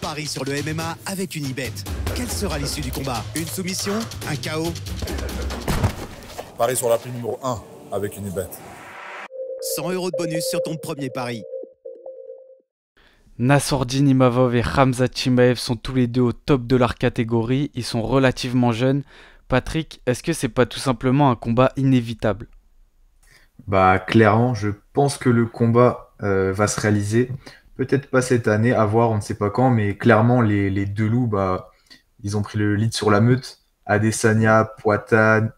Parie sur le MMA avec Unibet. Quelle sera l'issue du combat? Une soumission? Un KO? Parie sur l'appli numéro 1 avec Unibet. 100 € de bonus sur ton premier pari. Nassourdine Imavov et Khamzat Chimaev sont tous les deux au top de leur catégorie. Ils sont relativement jeunes. Patrick, est-ce que c'est pas tout simplement un combat inévitable? Bah clairement, je pense que le combat va se réaliser. Peut-être pas cette année, à voir, on ne sait pas quand, mais clairement les deux loups, bah, ils ont pris le lead sur la meute. Adesanya, Poatan,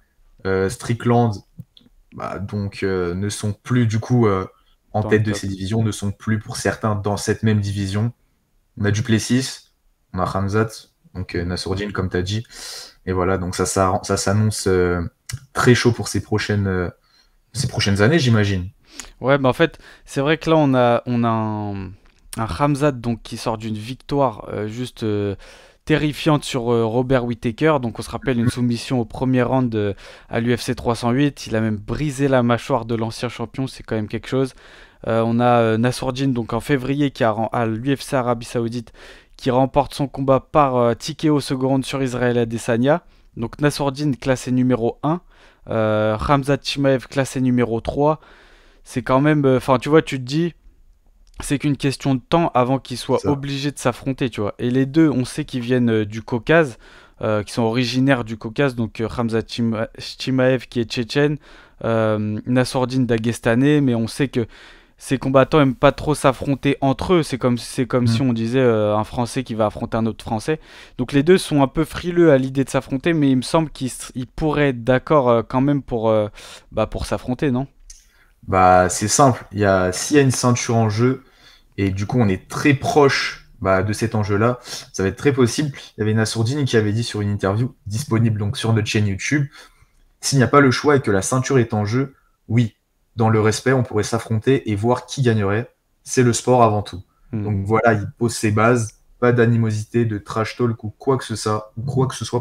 Strickland, bah, donc ne sont plus du coup en Dans le tête de top. ces divisions, ne sont plus pour certains dans cette même division. On a Duplessis, on a Khamzat, donc Nassourdine comme tu as dit. Et voilà, donc ça s'annonce très chaud pour ces prochaines années, j'imagine. Ouais, bah en fait, c'est vrai que là, on a un Khamzat donc, qui sort d'une victoire juste terrifiante sur Robert Whittaker. Donc, on se rappelle une soumission au premier round à l'UFC 308. Il a même brisé la mâchoire de l'ancien champion, c'est quand même quelque chose. On a Nassourdine, donc en février, à l'UFC Arabie Saoudite, qui remporte son combat par TKO au second round sur Israël Adesanya. Donc, Nassourdine classé numéro 1. Khamzat Chimaev classé numéro 3. C'est quand même. Enfin, tu vois, tu te dis, c'est qu'une question de temps avant qu'ils soient Ça. obligés de s'affronter, tu vois. Et les deux, on sait qu'ils viennent du Caucase, qui sont originaires du Caucase. Donc, Chimaev qui est tchétchène, Nassourdine daguestanais, mais on sait que ces combattants aiment pas trop s'affronter entre eux. C'est comme si Mm. on disait un Français qui va affronter un autre Français. Donc les deux sont un peu frileux à l'idée de s'affronter, mais il me semble qu'ils pourraient être d'accord quand même pour s'affronter, non? Bah, c'est simple. S'il y a une ceinture en jeu, et du coup, on est très proche bah, de cet enjeu-là, ça va être très possible. Il y avait Nassourdine qui avait dit sur une interview disponible donc sur notre chaîne YouTube, s'il n'y a pas le choix et que la ceinture est en jeu, oui, dans le respect, on pourrait s'affronter et voir qui gagnerait. C'est le sport avant tout. Hmm. Donc voilà, il pose ses bases, pas d'animosité, de trash talk ou quoi que ce soit,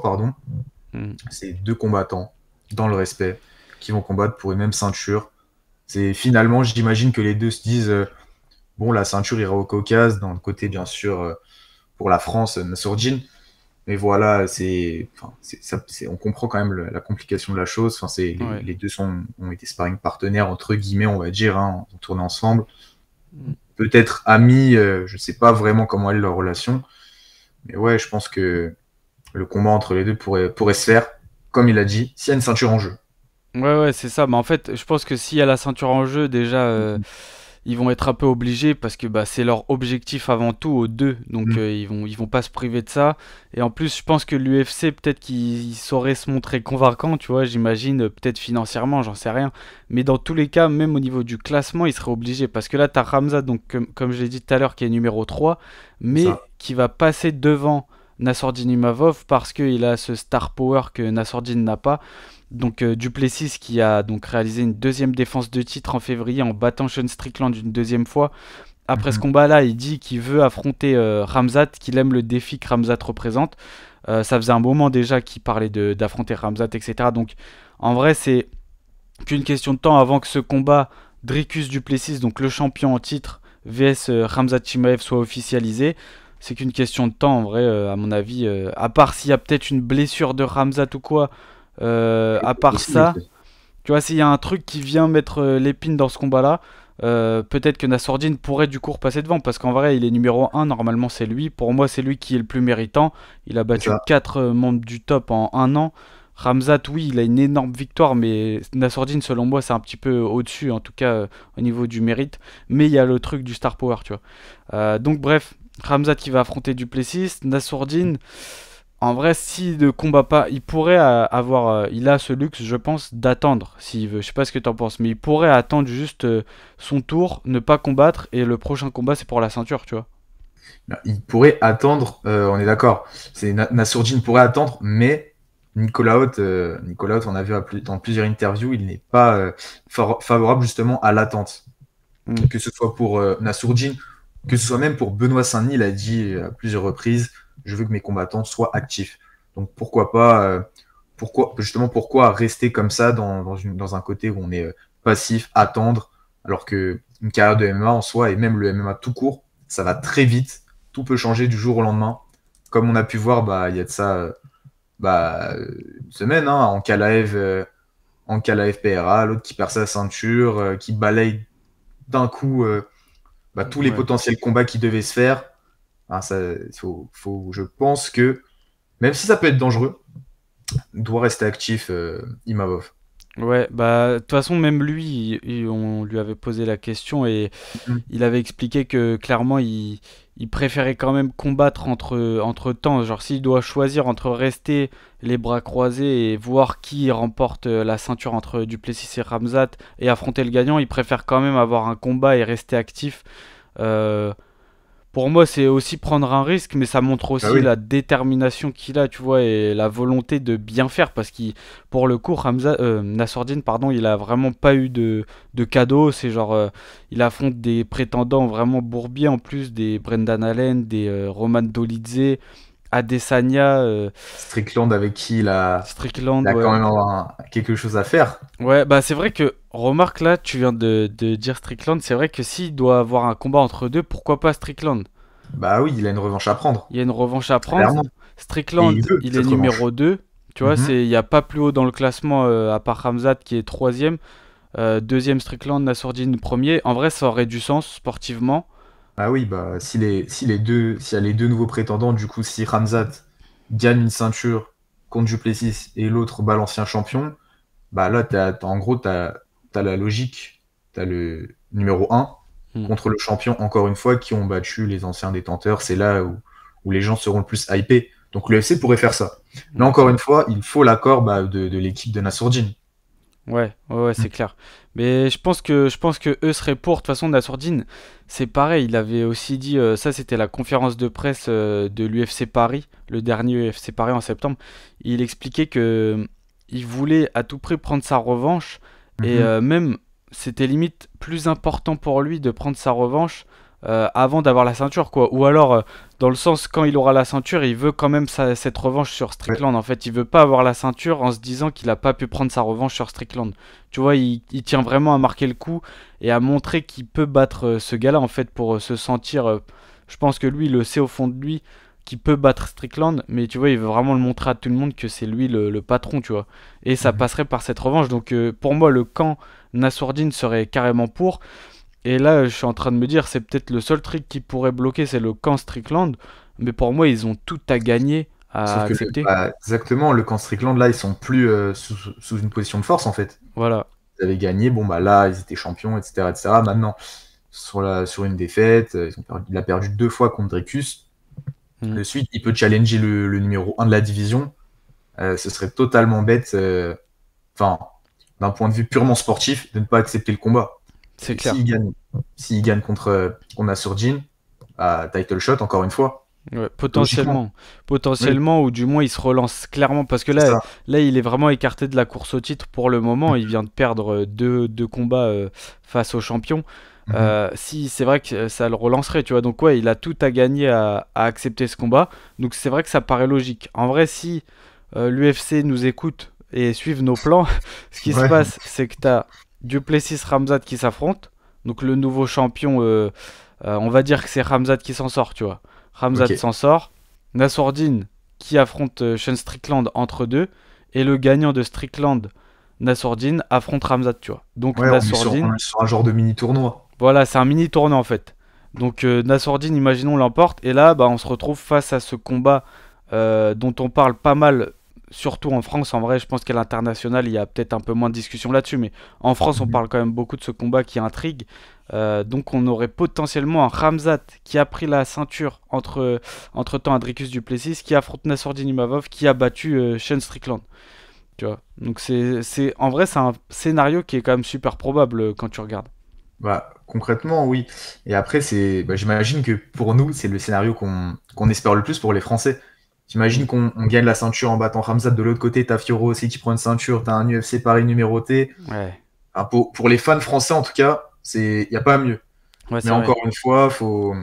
pardon. Hmm. C'est deux combattants dans le respect qui vont combattre pour une même ceinture. C'est finalement, j'imagine que les deux se disent bon, la ceinture ira au Caucase, dans le côté bien sûr pour la France, Nassourdine. Mais voilà, on comprend quand même la complication de la chose. Enfin, Ouais. les deux ont été sparring partenaires entre guillemets, on va dire, hein, ont tourné ensemble. Hmm. Peut-être amis, je sais pas vraiment comment est leur relation, mais ouais, je pense que le combat entre les deux pourrait se faire, comme il a dit, s'il y a une ceinture en jeu. Ouais, ouais, c'est ça. Mais en fait, je pense que s'il y a la ceinture en jeu, déjà, ils vont être un peu obligés parce que bah, c'est leur objectif avant tout aux deux. Donc, Mm. ils vont pas se priver de ça. Et en plus, je pense que l'UFC, peut-être qu'ils sauraient se montrer convaincants, tu vois, j'imagine, peut-être financièrement, j'en sais rien. Mais dans tous les cas, même au niveau du classement, ils seraient obligés. Parce que là, tu as Ramza, donc, comme je l'ai dit tout à l'heure, qui est numéro 3 C'est mais ça. qui va passer devant Nassourdine Imavov parce qu'il a ce star power que Nassourdine n'a pas. Donc Duplessis qui a donc réalisé une deuxième défense de titre en février en battant Sean Strickland une deuxième fois. Après ce Mhm. combat-là, il dit qu'il veut affronter Khamzat, qu'il aime le défi que Khamzat représente. Ça faisait un moment déjà qu'il parlait d'affronter Khamzat, etc. Donc en vrai, c'est qu'une question de temps avant que ce combat Dricus Duplessis, donc le champion en titre, vs Khamzat Chimaev soit officialisé. C'est qu'une question de temps en vrai, à mon avis. À part s'il y a peut-être une blessure de Khamzat ou quoi. À part Possible ça, aussi. tu vois, s'il y a un truc qui vient mettre l'épine dans ce combat-là, peut-être que Nassourdine pourrait du coup repasser devant, parce qu'en vrai, il est numéro 1, normalement c'est lui. Pour moi, c'est lui qui est le plus méritant. Il a C'est battu ça. 4 membres du top en un an. Ramzat, oui, il a une énorme victoire, mais Nassourdine, selon moi, c'est un petit peu au-dessus, en tout cas au niveau du mérite. Mais il y a le truc du star power, tu vois. Donc bref, Ramzat qui va affronter Duplessis, Nassourdine. En vrai, s'il ne combat pas, il pourrait il a ce luxe, je pense, d'attendre s'il veut. Je sais pas ce que tu en penses, mais il pourrait attendre juste son tour, ne pas combattre, et le prochain combat, c'est pour la ceinture, tu vois. Il pourrait attendre, on est d'accord. Nassourdine pourrait attendre, mais Nicolas Haute, on a vu dans plusieurs interviews, il n'est pas favorable justement à l'attente. Mm. Que ce soit pour Nassourdine, que ce soit même pour Benoît Saint-Denis, il a dit à plusieurs reprises, je veux que mes combattants soient actifs. Donc pourquoi pas, pourquoi rester comme ça dans un côté où on est passif, attendre, alors que une carrière de MMA en soi, et même le MMA tout court, ça va très vite. tout peut changer du jour au lendemain. Comme on a pu voir, il y a de ça une semaine, hein, en Kalaev PRA, l'autre qui perd sa ceinture, qui balaye d'un coup tous les Ouais. potentiels combats qui devaient se faire. Hein, je pense que, même si ça peut être dangereux, doit rester actif, Imavov. Ouais, bah, de toute façon, même lui, on lui avait posé la question et Mhm. il avait expliqué que clairement, il préférait quand même combattre entre temps. Genre, s'il doit choisir entre rester les bras croisés et voir qui remporte la ceinture entre Duplessis et Khamzat et affronter le gagnant, il préfère quand même avoir un combat et rester actif. Euh, Pour moi, c'est aussi prendre un risque, mais ça montre Ah aussi oui, la détermination qu'il a, tu vois, et la volonté de bien faire, parce qu'il, pour le coup, Nassourdine, pardon, il a vraiment pas eu de cadeau. C'est genre, il affronte des prétendants vraiment bourbiers, en plus, des Brendan Allen, des Roman Dolidze, Adesanya, Strickland avec qui il Strickland, a quand ouais. même quelque chose à faire. Ouais, bah c'est vrai que, remarque là, tu viens de dire Strickland, c'est vrai que s'il doit avoir un combat entre deux, pourquoi pas Strickland? Bah oui, il a une revanche à prendre, Il y a une revanche à prendre. clairement. Et Strickland, il veut il est cette revanche. numéro 2. Tu vois, Mhm. il n'y a pas plus haut dans le classement à part Hamzat qui est troisième. Deuxième Strickland, Nassourdine premier. En vrai, ça aurait du sens sportivement. Ah oui, s'il y a les deux nouveaux prétendants, du coup, si Ramzat gagne une ceinture contre Duplessis et l'autre bat l'ancien champion, bah là, en gros, t'as la logique. T'as le numéro un Hmm. contre le champion, encore une fois, qui ont battu les anciens détenteurs. C'est là où les gens seront le plus hypés. Donc l'UFC pourrait faire ça. Mais Ouais, encore une fois, il faut l'accord de l'équipe de Nassourdine. ouais, c'est clair. Mais je pense que eux seraient pour. De toute façon, Nassourdine, c'est pareil. Il avait aussi dit, ça c'était la conférence de presse de l'UFC Paris, le dernier UFC Paris en septembre. Il expliquait que il voulait à tout prix prendre sa revanche. Et Mhm. même, c'était limite plus important pour lui de prendre sa revanche avant d'avoir la ceinture, quoi. Ou alors, dans le sens, quand il aura la ceinture, il veut quand même cette revanche sur Ouais. Strickland. En fait, il veut pas avoir la ceinture en se disant qu'il a pas pu prendre sa revanche sur Strickland. Tu vois, il tient vraiment à marquer le coup et à montrer qu'il peut battre ce gars-là, en fait, pour se sentir. Je pense que lui, il le sait au fond de lui qu'il peut battre Strickland, mais tu vois, il veut vraiment le montrer à tout le monde que c'est lui le patron, tu vois. Et ça Mhm. passerait par cette revanche. Donc, pour moi, le camp Nassourdine serait carrément pour. Et là, je suis en train de me dire, c'est peut-être le seul truc qui pourrait bloquer, c'est le camp Strickland. Mais pour moi, ils ont tout à gagner à Sauf que, accepter. exactement, le camp Strickland, là, ils sont plus sous une position de force, en fait. Voilà. Ils avaient gagné, bon, bah là, ils étaient champions, etc., etc. Maintenant, sur une défaite, il a perdu deux fois contre Dricus. Mm. De suite, il peut challenger le numéro un de la division. Ce serait totalement bête, enfin, d'un point de vue purement sportif, de ne pas accepter le combat. Parce C'est que clair. s'il gagne contre Nassourdine, à title shot, encore une fois, Ouais, logiquement. potentiellement. Oui, Potentiellement, ou du moins, il se relance clairement. Parce que c'est là, ça. là, il est vraiment écarté de la course au titre pour le moment. Il vient de perdre deux combats face au champion. Mhm. Si c'est vrai que ça le relancerait, tu vois. Donc, ouais, il a tout à gagner à accepter ce combat. Donc, c'est vrai que ça paraît logique. En vrai, si l'UFC nous écoute et suivent nos plans, ce qui se Ouais, passe, c'est que tu as Duplessis Ramzat qui s'affrontent. Donc, le nouveau champion, on va dire que c'est Ramzat qui s'en sort, tu vois. Ramzat ok. s'en sort. Nassourdine qui affronte Sean Strickland entre deux. Et le gagnant de Strickland, Nassourdine, affronte Ramzat, tu vois. Donc Ouais, Nassourdine, on est sur un genre de mini tournoi. voilà, c'est un mini tournoi en fait. Donc Nassourdine, imaginons, l'emporte. Et là, bah, on se retrouve face à ce combat dont on parle pas mal, surtout en France. En vrai, je pense qu'à l'international, il y a peut-être un peu moins de discussion là-dessus. Mais en France, on Mhm. parle quand même beaucoup de ce combat qui intrigue. Donc on aurait potentiellement un Khamzat qui a pris la ceinture entre-temps à Dricus Duplessis, qui affronte Nassourdine Imavov, qui a battu Sean Strickland. Tu vois. Donc en vrai, c'est un scénario qui est quand même super probable quand tu regardes. Bah, concrètement, oui. Et après, j'imagine que pour nous, c'est le scénario qu'on espère le plus pour les Français. Mm. J'imagine qu'on gagne la ceinture en battant Ramzat de l'autre côté, t'as Fioro aussi qui prend une ceinture, t'as un UFC Paris numéroté. Ouais, Enfin, pour les fans français, en tout cas, y a pas mieux. ouais, Mais c'est vrai. encore une fois, faut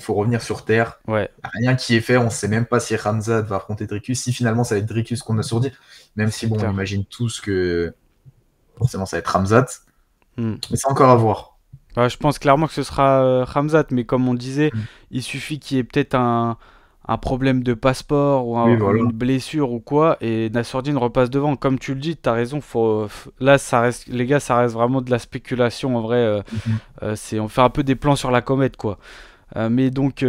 revenir sur terre. Ouais, Y a rien qui est fait, on sait même pas si Ramzat va affronter Dricus, si finalement ça va être Dricus qu'on a sourdi. Même si, c'est bon, on clair. imagine tous que forcément ça va être Ramzat. Mm. Mais c'est encore à voir. Bah, je pense clairement que ce sera Khamzat, mais comme on disait, Mm. il suffit qu'il y ait peut-être un problème de passeport ou Oui, voilà. une blessure ou quoi, et Nassourdine repasse devant. Comme tu le dis, t'as raison. Là, ça reste, les gars, ça reste vraiment de la spéculation en vrai. Mhm. On fait un peu des plans sur la comète, quoi. Mais donc,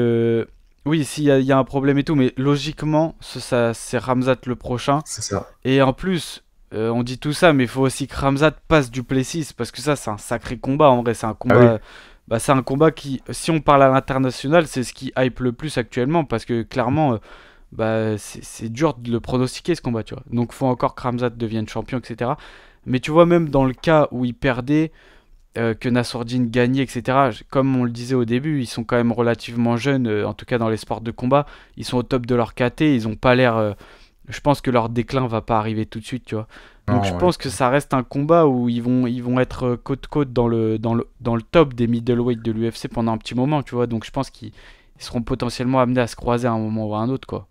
oui, s'il y a un problème et tout, mais logiquement, c'est Khamzat le prochain. C'est ça. Et en plus, on dit tout ça, mais il faut aussi que Khamzat passe du Plessis, parce que ça, c'est un sacré combat en vrai. C'est un Ah oui. combat, bah, c'est un combat qui, si on parle à l'international, c'est ce qui hype le plus actuellement, parce que clairement, bah, c'est dur de le pronostiquer ce combat, tu vois. Donc, faut encore que Khamzat devienne champion, etc. Mais tu vois, même dans le cas où il perdait, que Nassourdine gagnait, etc. Comme on le disait au début, ils sont quand même relativement jeunes, en tout cas dans les sports de combat. Ils sont au top de leur KT, ils ont pas l'air. Je pense que leur déclin va pas arriver tout de suite, tu vois. Donc je Non, ouais. pense que ça reste un combat où ils vont être côte-côte dans le top des middleweight de l'UFC pendant un petit moment, tu vois. Donc je pense qu'ils seront potentiellement amenés à se croiser à un moment ou à un autre, quoi.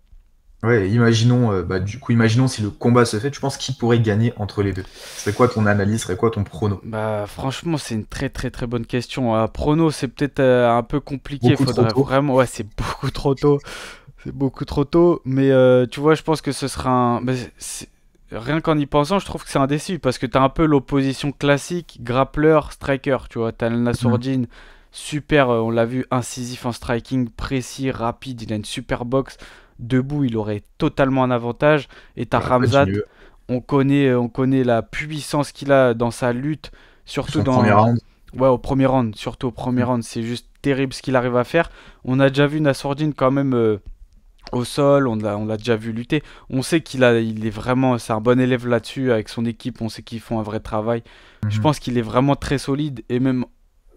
Ouais, imaginons, bah, du coup, imaginons si le combat se fait, tu penses qui pourrait gagner entre les deux? Serait quoi ton analyse, serait quoi ton prono? Bah franchement c'est une très très très bonne question. Prono c'est peut-être un peu compliqué, Beaucoup trop faudrait tôt. vraiment... Ouais, c'est beaucoup trop tôt. C'est beaucoup trop tôt, mais tu vois, je pense que ce sera un. Rien qu'en y pensant, je trouve que c'est indécis parce que t'as un peu l'opposition classique, grappleur, striker, tu vois. T'as le Mhm. Nassourdine, super, on l'a vu, incisif en striking, précis, rapide, il a une super boxe. Debout, il aurait totalement un avantage. Et t'as Il n'y aurait pas de Khamzat, mieux. on connaît la puissance qu'il a dans sa lutte, surtout Son premier dans. round. Ouais, au premier round, surtout au premier Mhm. round, c'est juste terrible ce qu'il arrive à faire. On a déjà vu Nassourdine quand même. Au sol, on l'a déjà vu lutter. On sait il est vraiment, c'est un bon élève là-dessus avec son équipe. On sait qu'ils font un vrai travail. Je Mhm. pense qu'il est vraiment très solide et même,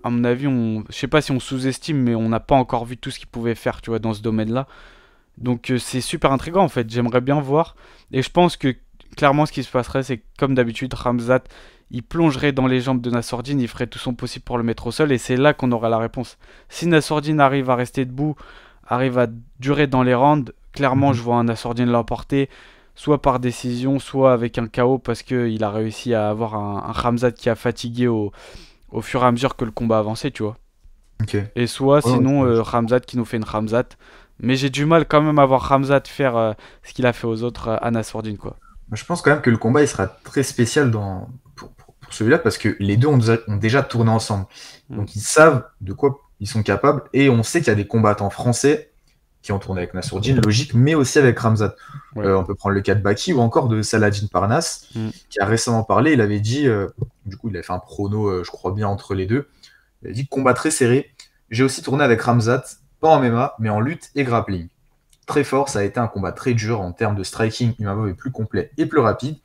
à mon avis, je sais pas si on sous-estime, mais on n'a pas encore vu tout ce qu'il pouvait faire, tu vois, dans ce domaine-là. Donc c'est super intriguant en fait. J'aimerais bien voir. Et je pense que clairement, ce qui se passerait, c'est que, comme d'habitude, Ramzat, il plongerait dans les jambes de Nassourdine, il ferait tout son possible pour le mettre au sol, et c'est là qu'on aura la réponse. Si Nassourdine arrive à rester debout, arrive à durer dans les rounds, clairement, Mhm. je vois un Nassourdine l'emporter, soit par décision, soit avec un KO, parce qu'il a réussi à avoir un Ramzat qui a fatigué au fur et à mesure que le combat avançait, tu vois. Ok. Ouais, Et soit, ouais, sinon, Ramzat qui nous fait une Ramzat. Mais j'ai du mal quand même à voir Ramzat faire ce qu'il a fait aux autres à Nassourdine, quoi. je pense quand même que le combat il sera très spécial pour celui-là parce que les deux ont déjà tourné ensemble. Mm. Donc ils savent de quoi ils sont capables et on sait qu'il y a des combattants français qui ont tourné avec Nassourdine, logique, mais aussi avec Ramzat. Ouais. On peut prendre le cas de Baki ou encore de Saladin Parnasse Mm. qui a récemment parlé. Il avait dit, du coup, il avait fait un prono, je crois bien, entre les deux. Il a dit combat très serré. J'ai aussi tourné avec Ramzat, pas en MMA, mais en lutte et grappling. Très fort, ça a été un combat très dur en termes de striking. Imavov est plus complet et plus rapide.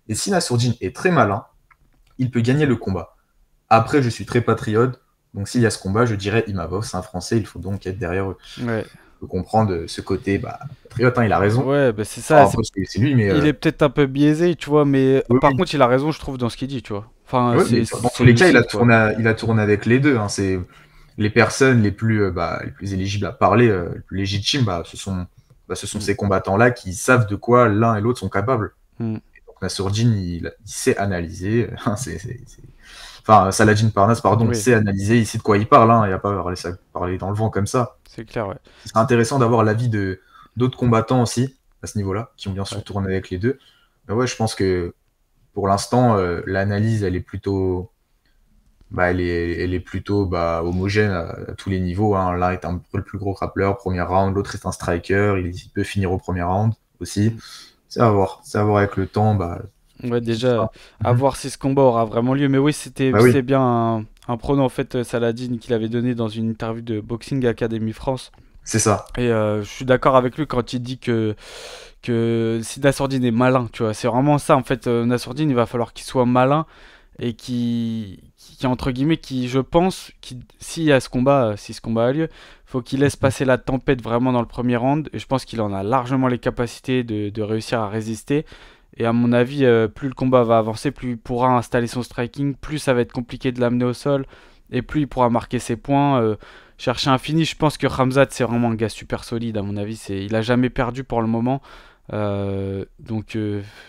Et si Nassourdine est très malin, il peut gagner le combat. Après, je suis très patriote, donc s'il y a ce combat, je dirais Imavov, c'est un Français, il faut donc être derrière eux. Ouais. Il faut comprendre ce côté patriote, hein, il a raison. Ouais, bah c'est ça. Alors, après, c'est lui, mais Il est peut-être un peu biaisé, tu vois, mais oui, par oui. contre, il a raison, je trouve, dans ce qu'il dit, tu vois. Enfin, Ouais, mais c'est dans c'est tous les cas, lucide, quoi. il a tourné avec les deux. Hein. C'est les personnes les plus éligibles à parler, les plus légitimes, ce sont Mm. ces combattants-là qui savent de quoi l'un et l'autre sont capables. Mm. Donc Nassourdine, il sait analyser. Enfin, Saladin Parnasse, pardon, Oui, sait analyser, il sait de quoi il parle. Hein. Il n'y a pas à parler dans le vent comme ça. c'est clair, ouais. Ce serait intéressant d'avoir l'avis de d'autres combattants aussi, à ce niveau-là, qui ont bien Ouais. sûr tourné avec les deux. Mais ouais, je pense que pour l'instant, l'analyse, elle est plutôt homogène à tous les niveaux. Hein. L'un est un peu le plus gros grappleur, premier round, l'autre est un striker, il peut finir au premier round aussi. Mm. C'est à voir avec le temps. Ouais, Ce déjà, sera- à Mhm. voir si ce combat aura vraiment lieu. Mais oui, c'était Bah oui, c'était bien un prono, en fait, Saladin, qu'il avait donné dans une interview de Boxing Academy France. c'est ça. Et je suis d'accord avec lui quand il dit que si Nassourdine est malin, tu vois, c'est vraiment ça en fait. Nassourdine, il va falloir qu'il soit malin et entre guillemets, qui, je pense, s'il y a ce combat, si ce combat a lieu, faut qu'il laisse passer la tempête vraiment dans le premier round. Et je pense qu'il en a largement les capacités de réussir à résister. Et à mon avis, plus le combat va avancer, plus il pourra installer son striking, plus ça va être compliqué de l'amener au sol, et plus il pourra marquer ses points. Chercher un finish, je pense que Khamzat, c'est vraiment un gars super solide, à mon avis. Il a jamais perdu pour le moment. Donc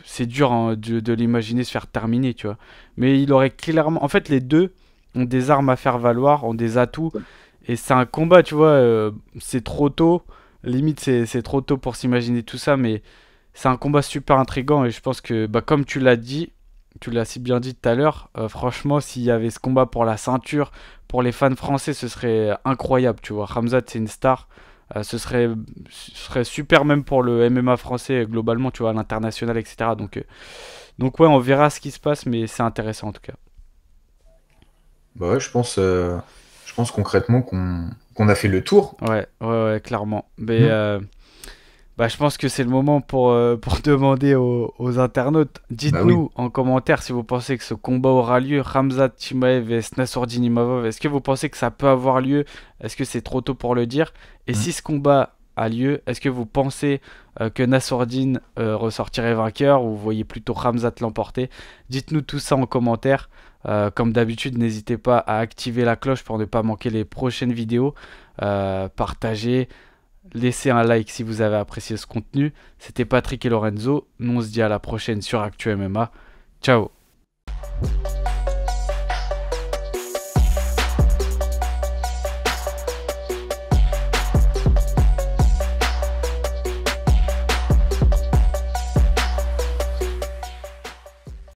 c'est dur, hein, de l'imaginer se faire terminer, tu vois. Mais il aurait clairement... En fait, les deux ont des armes à faire valoir, ont des atouts. Et c'est un combat, tu vois, c'est trop tôt. Limite, c'est trop tôt pour s'imaginer tout ça, mais c'est un combat super intriguant. Et je pense que, bah, comme tu l'as dit, tu l'as si bien dit tout à l'heure, franchement, s'il y avait ce combat pour la ceinture, pour les fans français, ce serait incroyable, tu vois. Khamzat, c'est une star. Ce serait super même pour le MMA français globalement, tu vois, à l'international, etc. Donc ouais, on verra ce qui se passe, mais c'est intéressant en tout cas. Bah ouais, je pense concrètement qu'on a fait le tour. Ouais, ouais, ouais, clairement. Mais Hmm. bah, je pense que c'est le moment pour demander aux internautes. Bah oui. Dites-nous en commentaire si vous pensez que ce combat aura lieu. Khamzat Chimaev et Nassourdine Imavov. Est-ce que vous pensez que ça peut avoir lieu? Est-ce que c'est trop tôt pour le dire? Et Hmm. si ce combat a lieu, est-ce que vous pensez que Nassourdine ressortirait vainqueur ou vous voyez plutôt Khamzat l'emporter? Dites-nous tout ça en commentaire. Comme d'habitude, n'hésitez pas à activer la cloche pour ne pas manquer les prochaines vidéos. Partagez. Laissez un like si vous avez apprécié ce contenu. C'était Patrick et Lorenzo. Nous on se dit à la prochaine sur Actu MMA. Ciao.